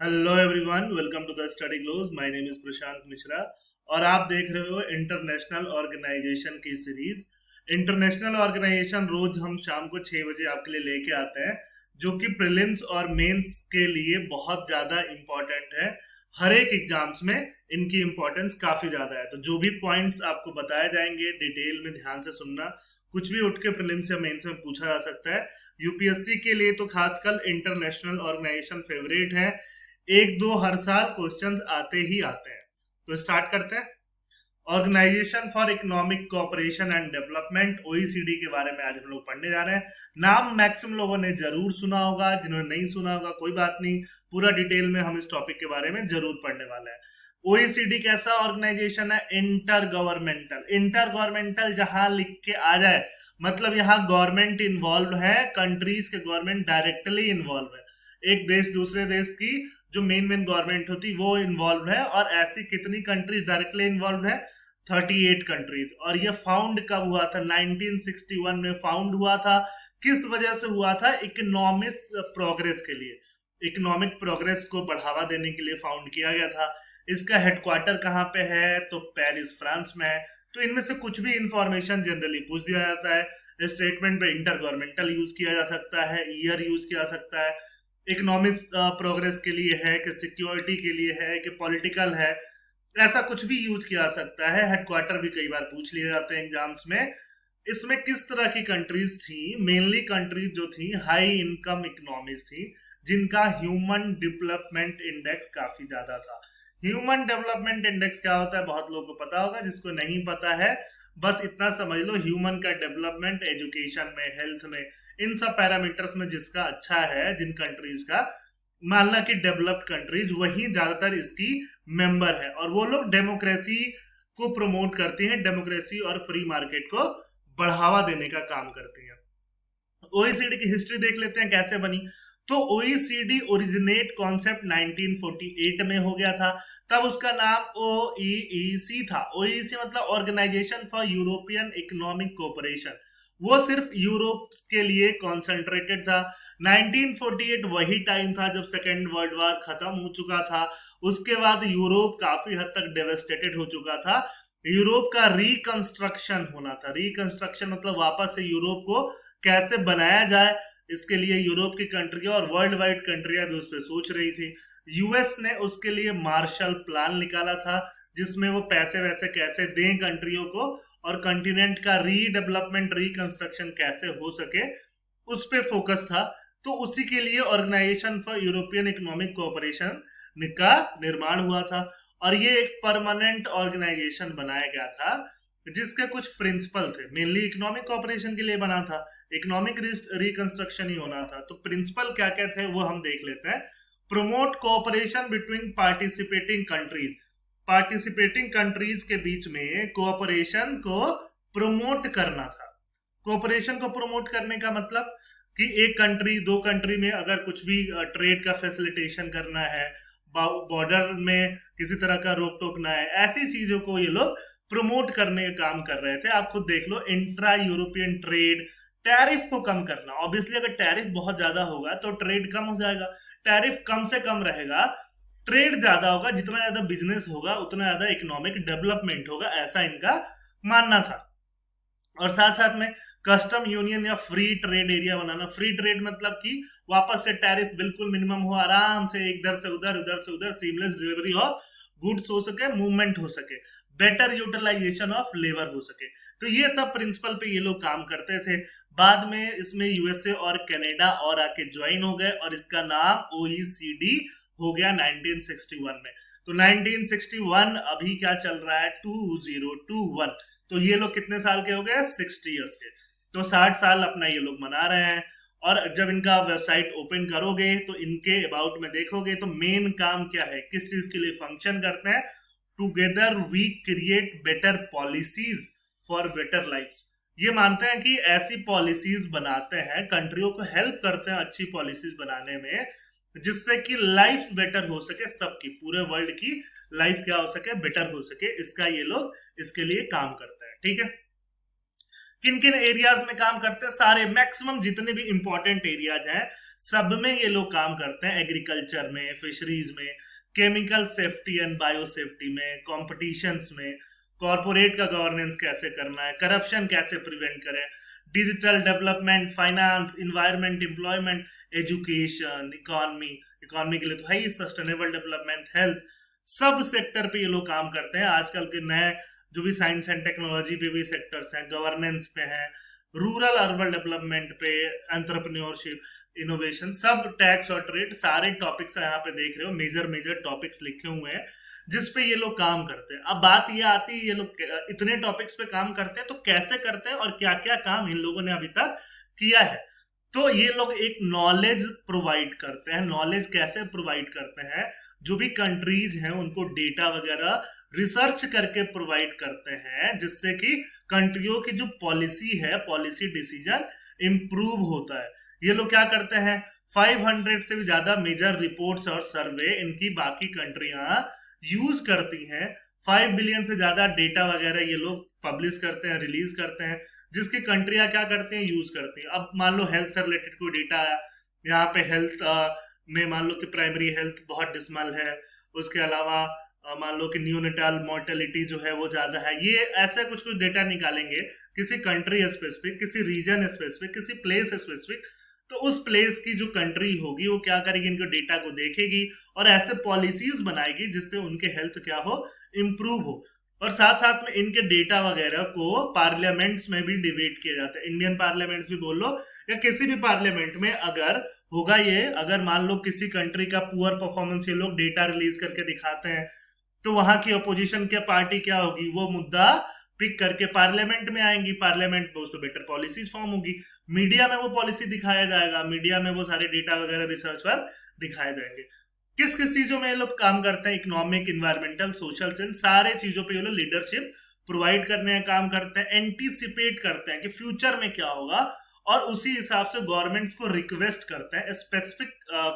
Hello everyone, welcome to the study glows. My name is Prashant Mishra और आप देख रहे हो इंटरनेशनल ऑर्गेनाइजेशन की सीरीज। इंटरनेशनल ऑर्गेनाइजेशन रोज हम शाम को 6 बजे आपके लिए लेके आते हैं, जो कि प्रीलिम्स और मेंस के लिए बहुत ज़्यादा इम्पोर्टेंट है। हर एक एग्जाम्स में इनकी इम्पोर्टेंस काफ़ी ज़्यादा है। तो जो भी पॉइंट्स आपको बताए जाएंगे डिटेल में ध्यान से सुनना। कुछ भी उठ के प्रीलिम्स या मेंस में पूछा जा सकता है। यूपीएससी के लिए तो खासकर इंटरनेशनल ऑर्गेनाइजेशन फेवरेट है। एक दो हर साल क्वेश्चंस आते ही आते हैं। तो स्टार्ट करते हैं। Organisation for economic cooperation and development, OECD के बारे में आज हम लोग पढ़ने जा रहे हैं। नाम मैक्सिमम लोगों ने जरूर सुना होगा, जिन्होंने नहीं सुना होगा कोई बात नहीं, पूरा डिटेल में हम इस टॉपिक के बारे में जरूर पढ़ने वाले हैं। ओईसीडी कैसा ऑर्गेनाइजेशन है? Inter governmental. इंटर गवर्नमेंटल जहां लिख के आ जाए मतलब यहाँ गवर्नमेंट इन्वॉल्व है, कंट्रीज के गवर्नमेंट डायरेक्टली इन्वॉल्व है। एक देश दूसरे देश की जो मेन मेन गवर्नमेंट होती वो इन्वॉल्व है। और ऐसी कितनी कंट्रीज डायरेक्टली इन्वॉल्व है? 38 कंट्रीज। और ये फाउंड कब हुआ था? 1961 में फाउंड हुआ था। किस वजह से हुआ था? इकोनॉमिक प्रोग्रेस के लिए, इकोनॉमिक प्रोग्रेस को बढ़ावा देने के लिए फाउंड किया गया था। इसका हेडक्वार्टर कहाँ पे है? तो पेरिस, फ्रांस में है। तो इनमें से कुछ भी इंफॉर्मेशन जनरली पूछ दिया जाता है। स्टेटमेंट में इंटर गवर्नमेंटल यूज किया जा सकता है, ईयर यूज किया जा सकता है। इकोनॉमिक प्रोग्रेस के लिए है कि सिक्योरिटी के लिए है कि पॉलिटिकल है, ऐसा कुछ भी यूज किया जा सकता है। हेडक्वार्टर भी कई बार पूछ लिए जाते हैं एग्जाम्स में। इसमें किस तरह की कंट्रीज थी? मेनली कंट्रीज जो थी हाई इनकम इकोनॉमीज थी, जिनका ह्यूमन डेवलपमेंट इंडेक्स काफी ज्यादा था। ह्यूमन डेवलपमेंट इंडेक्स क्या होता है बहुत लोगों को पता होगा, जिसको नहीं पता है बस इतना समझ लो, ह्यूमन का डेवलपमेंट एजुकेशन में, हेल्थ में, इन सब पैरामीटर्स में जिसका अच्छा है, जिन कंट्रीज का, मानना कि डेवलप्ड कंट्रीज, वही ज्यादातर इसकी मेंबर है। और वो लोग डेमोक्रेसी को प्रमोट करती हैं, डेमोक्रेसी और फ्री मार्केट को बढ़ावा देने का काम करती हैं। ओईसीडी की हिस्ट्री देख लेते हैं कैसे बनी। तो ओईसीडी ओरिजिनेट कॉन्सेप्ट 1948 में हो गया था। तब उसका नाम ओईईसी था। ओईईसी मतलब organisation for European economic cooperation. वो सिर्फ यूरोप के लिए कॉन्सेंट्रेटेड था। 1948 वही टाइम था जब सेकेंड वर्ल्ड वॉर खत्म हो चुका था। उसके बाद यूरोप काफी हद तक डेवेस्टेटेड हो चुका था। यूरोप का रिकंस्ट्रक्शन होना था। रिकंस्ट्रक्शन मतलब वापस से यूरोप को कैसे बनाया जाए, इसके लिए यूरोप की कंट्रियां और वर्ल्ड वाइड कंट्रियां भी उस पर सोच रही थी। यूएस ने उसके लिए मार्शल प्लान निकाला था, जिसमें वो पैसे वैसे कैसे दें कंट्रियों को और कंटिनेंट का रीडेवलपमेंट, रिकंस्ट्रक्शन कैसे हो सके, उस पे फोकस था। तो उसी के लिए organisation for European economic cooperation का निर्माण हुआ था। और ये एक परमानेंट ऑर्गेनाइजेशन बनाया गया था, जिसके कुछ प्रिंसिपल थे। मेनली इकोनॉमिक कोऑपरेशन के लिए बना था, इकोनॉमिक रिकंस्ट्रक्शन ही होना था। तो प्रिंसिपल क्या क्या थे वो हम देख लेते हैं। Promote cooperation between participating countries. Participating countries के बीच में कोऑपरेशन को प्रमोट करना था। कोऑपरेशन को प्रमोट करने का मतलब कि एक कंट्री, दो कंट्री में अगर कुछ भी ट्रेड का फैसिलिटेशन करना है, बॉर्डर में किसी तरह का रोक टोकना है, ऐसी चीजों को ये लोग प्रमोट करने का काम कर रहे थे। आप खुद देख लो, इंट्रा यूरोपियन ट्रेड, टैरिफ को कम करना। ऑब्वियसली अगर टैरिफ बहुत ज्यादा होगा तो ट्रेड कम हो जाएगा। टैरिफ कम से कम रहेगा, ट्रेड ज्यादा होगा। जितना ज्यादा बिजनेस होगा उतना ज्यादा इकोनॉमिक डेवलपमेंट होगा, ऐसा इनका मानना था। और साथ साथ में कस्टम यूनियन या फ्री ट्रेड एरिया बनाना। फ्री ट्रेड मतलब कि वापस से टैरिफ बिल्कुल मिनिमम हो, आराम से इधर से उधर, उधर से उधर सीमलेस डिलीवरी ऑफ गुड्स हो सके, मूवमेंट हो सके, बेटर यूटिलाइजेशन ऑफ लेबर हो सके। तो ये सब प्रिंसिपल पे ये लोग काम करते थे। बाद में इसमें यूएसए और कनाडा और आके ज्वाइन हो गए और इसका नाम ओईसीडी हो गया 1961 में। तो 1961 अभी क्या चल रहा है? 2021। तो ये लोग कितने साल के हो गए? 60 ईयर्स के। तो 60 साल अपना ये लोग मना रहे हैं। और जब इनका वेबसाइट ओपन करोगे तो इनके अबाउट में देखोगे तो मेन काम क्या है, किस चीज के लिए फंक्शन करते हैं? Together we create better policies for better life. ये मानते हैं कि ऐसी पॉलिसीज बनाते हैं, कंट्रियों को हेल्प करते हैं अच्छी पॉलिसीज बनाने में, जिससे कि लाइफ बेटर हो सके, सबकी, पूरे वर्ल्ड की लाइफ क्या हो सके? बेटर हो सके। इसका ये लोग इसके लिए काम करते हैं। ठीक है, किन किन एरियाज में काम करते हैं? सारे, मैक्सिमम जितने भी इंपॉर्टेंट एरियाज हैं सब में ये लोग काम करते हैं, एग्रीकल्चर में, फिशरीज में, chemical safety and bio safety में, कॉम्पिटिशन्स में, कॉरपोरेट का गवर्नेंस कैसे करना है, करप्शन कैसे प्रिवेंट करें, digital development, finance, environment, employment, education, economy के लिए तो है ही, सस्टेनेबल डेवलपमेंट, हेल्थ, सब सेक्टर पे ये लोग काम करते हैं। आजकल के नए जो भी साइंस एंड टेक्नोलॉजी पे भी सेक्टर्स हैं, गवर्नेंस पे हैं, रूरल अर्बन डेवलपमेंट पे, एंटरप्रेन्योरशिप, इनोवेशन, सब टैक्स और ट्रेड, सारे टॉपिक्स यहाँ पे देख रहे हो, मेजर मेजर टॉपिक्स लिखे हुए हैं जिस पे ये लोग काम करते हैं। अब बात ये आती है, ये लोग इतने टॉपिक्स पे काम करते हैं तो कैसे करते हैं और क्या क्या काम इन लोगों ने अभी तक किया है। तो ये लोग एक नॉलेज प्रोवाइड करते हैं। नॉलेज कैसे प्रोवाइड करते हैं? जो भी कंट्रीज हैं उनको डेटा वगैरह रिसर्च करके प्रोवाइड करते हैं, जिससे कि कंट्रियों की जो पॉलिसी है, पॉलिसी डिसीजन इंप्रूव होता है। ये लोग क्या करते हैं, 500 से भी ज्यादा मेजर रिपोर्ट्स और सर्वे इनकी बाकी कंट्रियां यूज करती हैं। 5 बिलियन से ज्यादा डेटा वगैरह ये लोग पब्लिश करते हैं, रिलीज करते हैं, जिसकी कंट्रियां क्या करती हैं, यूज करती हैं। अब मान लो हेल्थ से रिलेटेड कोई डेटा आया, यहाँ पे हेल्थ में मान लो कि प्राइमरी हेल्थ बहुत डिसमल है, उसके अलावा मान लो कि न्यूनेटाल मोर्टेलिटी जो है वो ज्यादा है, ये ऐसे कुछ कुछ डेटा निकालेंगे किसी कंट्री स्पेसिफिक, किसी रीजन स्पेसिफिक, किसी प्लेस स्पेसिफिक। तो उस प्लेस की जो कंट्री होगी वो क्या करेगी, इनके डेटा को देखेगी और ऐसे पॉलिसीज बनाएगी जिससे उनके हेल्थ क्या हो, इम्प्रूव हो। और साथ साथ में इनके डेटा वगैरह को पार्लियामेंट्स में भी डिबेट किया जाता है। इंडियन पार्लियामेंट्स भी बोल लो या किसी भी पार्लियामेंट में अगर होगा ये, अगर मान लो किसी कंट्री का पुअर परफॉर्मेंस ये लोग डेटा रिलीज करके दिखाते हैं, तो वहां की अपोजिशन की पार्टी क्या होगी, वो मुद्दा पिक करके पार्लियामेंट में आएंगी, पार्लियामेंट में उस पर बेटर पॉलिसीज फॉर्म होगी, मीडिया में वो पॉलिसी दिखाया जाएगा, मीडिया में वो सारे डेटा वगैरह रिसर्च पर दिखाए जाएंगे। किस किस चीजों में ये लोग काम करते हैं, इकोनॉमिक, इन्वायरमेंटल, सोशल, इन सारे चीजों पे ये लोग लीडरशिप प्रोवाइड करने का काम करते हैं, एंटीसिपेट करते हैं कि फ्यूचर में क्या होगा, और उसी हिसाब से गवर्नमेंट्स को रिक्वेस्ट करते हैं स्पेसिफिक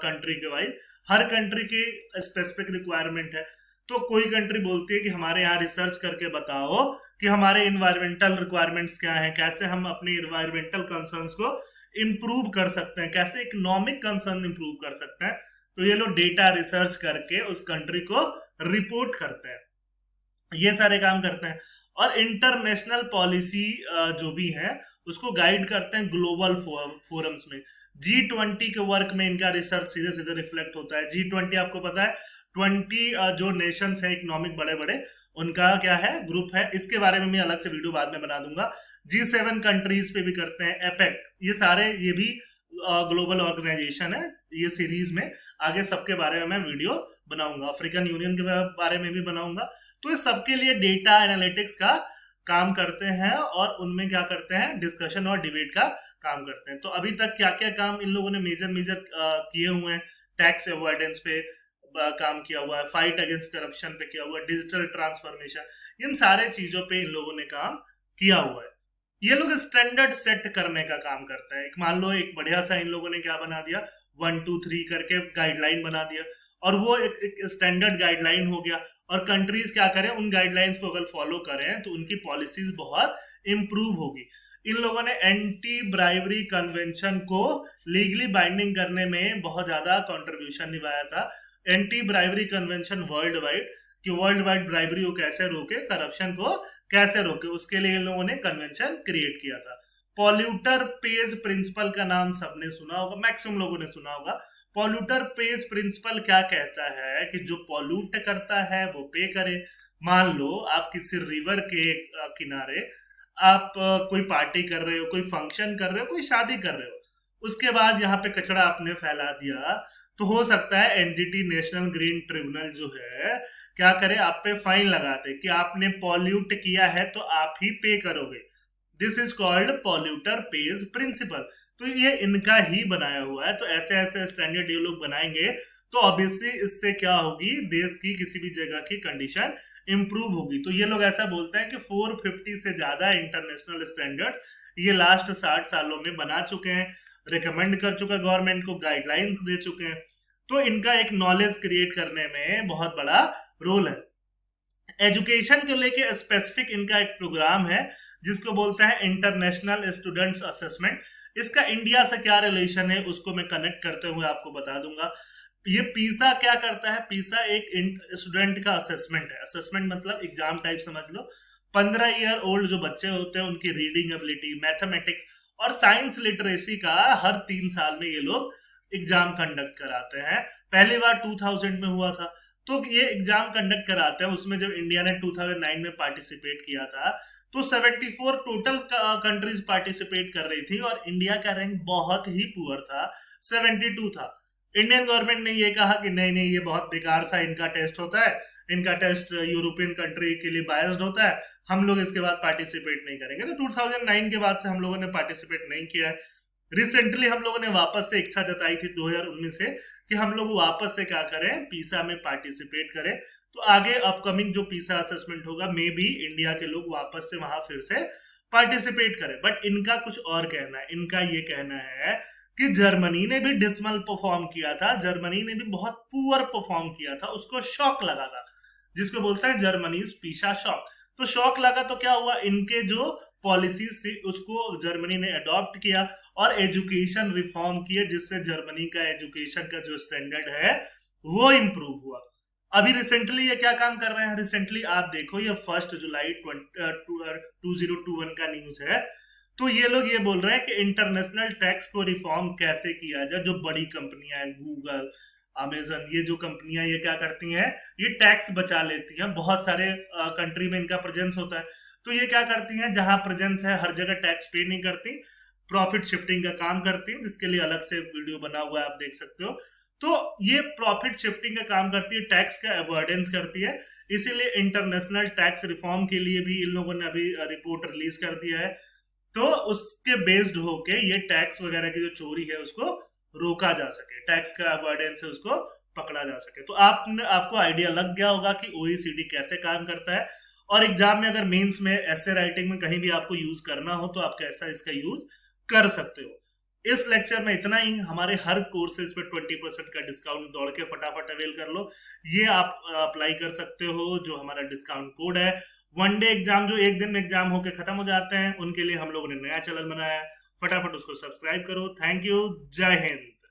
कंट्री के वाइज। हर कंट्री की स्पेसिफिक रिक्वायरमेंट है, तो कोई कंट्री बोलती है कि हमारे यहाँ रिसर्च करके बताओ कि हमारे इन्वायरमेंटल रिक्वायरमेंट्स क्या हैं, कैसे हम अपने इन्वायरमेंटल कंसर्न्स को इम्प्रूव कर सकते हैं, कैसे इकोनॉमिक कंसर्न इम्प्रूव कर सकते हैं। तो ये लोग डेटा रिसर्च करके उस कंट्री को रिपोर्ट करते हैं, ये सारे काम करते हैं। और इंटरनेशनल पॉलिसी जो भी है उसको गाइड करते हैं ग्लोबल फोरम्स में। G20 के वर्क में इनका रिसर्च सीधे सीधे रिफ्लेक्ट होता है। G20 आपको पता है 20 जो नेशंस है इकोनॉमिक बड़े बड़े, उनका क्या है, ग्रुप है। इसके बारे में मैं अलग से वीडियो बाद में बना दूंगा। G7 कंट्रीज पे भी करते हैं, एपेक, ये सारे ये भी ग्लोबल ऑर्गेनाइजेशन है। ये सीरीज में आगे सबके बारे में मैं वीडियो बनाऊंगा, अफ्रीकन यूनियन के बारे में भी बनाऊंगा। तो ये सबके लिए डेटा एनालिटिक्स का काम करते हैं और उनमें क्या करते हैं, डिस्कशन और डिबेट का काम करते हैं। तो अभी तक क्या क्या काम इन लोगों ने मेजर किए हुए हैं, टैक्स अवॉइडेंस पे काम किया हुआ है, फाइट अगेंस्ट करप्शन पे किया हुआ है, डिजिटल ट्रांसफॉर्मेशन, इन सारे चीजों पे इन लोगों ने काम किया हुआ है। ये लोग स्टैंडर्ड सेट करने का काम करते हैं। मान लो एक बढ़िया सा इन लोगों ने क्या बना दिया, 1 2 3 करके गाइडलाइन बना दिया, और वो एक स्टैंडर्ड गाइडलाइन हो गया। और कंट्रीज क्या करें, उन गाइडलाइंस को अगर फॉलो करें तो उनकी पॉलिसीज बहुत इंप्रूव होगी। इन लोगों ने एंटी ब्राइबरी कन्वेंशन को लीगली बाइंडिंग करने में बहुत ज्यादा कंट्रीब्यूशन निभाया था। Anti bribery convention world wide, कि वर्ल्ड वाइड ब्राइबरी को कैसे रोके, करप्शन को कैसे रोके, उसके लिए इन लोगों ने कन्वेंशन क्रिएट किया था। पॉल्यूटर पेज प्रिंसिपल का नाम सबने सुना होगा, मैक्सिमम लोगों ने सुना होगा। पॉल्यूटर पेज प्रिंसिपल क्या कहता है कि जो पॉल्यूट करता है वो पे करे। मान लो आप किसी रिवर के किनारे आप कोई पार्टी कर रहे हो, कोई फंक्शन कर रहे हो, कोई शादी कर रहे हो, उसके बाद यहाँ पे कचरा आपने फैला दिया, तो हो सकता है एनजीटी, नेशनल ग्रीन ट्रिब्यूनल जो है, क्या करे, आप पे फाइन लगाते कि आपने पॉल्यूट किया है तो आप ही पे करोगे। This is called polluter pays principle. तो ये इनका ही बनाया हुआ है। तो ऐसे ऐसे स्टैंडर्ड ये लोग बनाएंगे तो ऑब्वियसली इससे क्या होगी, देश की किसी भी जगह की कंडीशन इंप्रूव होगी। तो ये लोग ऐसा बोलते हैं कि 450 से ज्यादा इंटरनेशनल स्टैंडर्ड ये लास्ट 60 सालों में बना चुके हैं, रिकमेंड कर चुका गवर्नमेंट को, गाइडलाइंस दे चुके हैं। तो इनका एक नॉलेज क्रिएट करने में बहुत बड़ा रोल है। एजुकेशन को लेके स्पेसिफिक इनका एक प्रोग्राम है जिसको बोलते हैं इंटरनेशनल स्टूडेंट्स असेसमेंट। इसका इंडिया से क्या रिलेशन है उसको मैं कनेक्ट करते हुए आपको बता दूंगा। ये पीसा क्या करता है? पीसा एक स्टूडेंट का असेसमेंट है। असेसमेंट मतलब एग्जाम टाइप समझ लो। 15 ईयर ओल्ड जो बच्चे होते हैं उनकी रीडिंग एबिलिटी, मैथमेटिक्स और साइंस लिटरेसी का हर 3 साल में ये लोग एग्जाम कंडक्ट कराते हैं। पहली बार 2000 में हुआ था। तो ये एग्जाम कंडक्ट कराते हैं। उसमें जब इंडिया ने 2009 में पार्टिसिपेट किया था तो 74 टोटल कंट्रीज पार्टिसिपेट कर रही थी और इंडिया का रैंक बहुत ही पुअर था, 72 था। इंडियन गवर्नमेंट ने ये कहा कि नहीं नहीं, ये बहुत बेकार सा इनका टेस्ट होता है, इनका टेस्ट यूरोपियन कंट्री के लिए बायस्ड होता है, हम लोग इसके बाद पार्टिसिपेट नहीं करेंगे। तो 2009 के बाद से हम लोगों ने पार्टिसिपेट नहीं किया है। रिसेंटली हम लोगों ने वापस से इच्छा जताई थी 2019 से कि हम लोग वापस से क्या करें, पीसा में पार्टिसिपेट करें। तो आगे अपकमिंग जो पीसा असेसमेंट होगा मे बी इंडिया के लोग वापस से वहां फिर से पार्टिसिपेट करें। बट इनका कुछ और कहना है। इनका ये कहना है कि जर्मनी ने भी डिसमल परफॉर्म किया था, जर्मनी ने भी बहुत पुअर परफॉर्म किया था, उसको शॉक लगा था, जिसको बोलते हैं जर्मनीज पीसा शॉक। तो शॉक लगा तो क्या हुआ, इनके जो पॉलिसीज थी उसको जर्मनी ने अडॉप्ट किया और एजुकेशन रिफॉर्म किए, जिससे जर्मनी का एजुकेशन का जो स्टैंडर्ड है वो इंप्रूव हुआ। अभी रिसेंटली ये क्या काम कर रहे हैं? रिसेंटली आप देखो, ये 1 जुलाई 2021 का न्यूज है। तो ये लोग ये बोल रहे हैं कि इंटरनेशनल टैक्स को रिफॉर्म कैसे किया जाए। जो बड़ी कंपनियां हैं, गूगल, अमेजन, ये जो कंपनियां ये क्या करती हैं, ये टैक्स बचा लेती हैं। बहुत सारे कंट्री में इनका प्रेजेंस होता है। तो ये क्या करती हैं, जहां प्रेजेंस है हर जगह टैक्स पे नहीं करती, प्रॉफिट शिफ्टिंग का काम करती है, जिसके लिए अलग से वीडियो बना हुआ है, आप देख सकते हो। तो ये प्रॉफिट शिफ्टिंग का काम करती है, टैक्स का अवॉइडेंस करती है। इसीलिए इंटरनेशनल टैक्स रिफॉर्म के लिए भी इन लोगों ने अभी रिपोर्ट रिलीज कर दिया है। तो उसके बेस्ड होके ये टैक्स वगैरह की जो चोरी है उसको रोका जा सके, टैक्स का अवॉइडेंस है उसको पकड़ा जा सके। तो आपको आइडिया लग गया होगा कि ओईसीडी कैसे काम करता है। और एग्जाम में अगर मेंस में ऐसे राइटिंग में कहीं भी आपको यूज करना हो तो आप कैसा इसका यूज कर सकते हो। इस लेक्चर में इतना ही। हमारे हर कोर्सेज पे 20% का डिस्काउंट दौड़ के फटाफट अवेल कर लो। ये आप अप्लाई कर सकते हो, जो हमारा डिस्काउंट कोड है। वन डे एग्जाम, जो एक दिन में एग्जाम होके खत्म हो जाते हैं, उनके लिए हम लोगों ने नया चैनल बनाया है। फटाफट उसको सब्सक्राइब करो। Thank you. जय हिंद।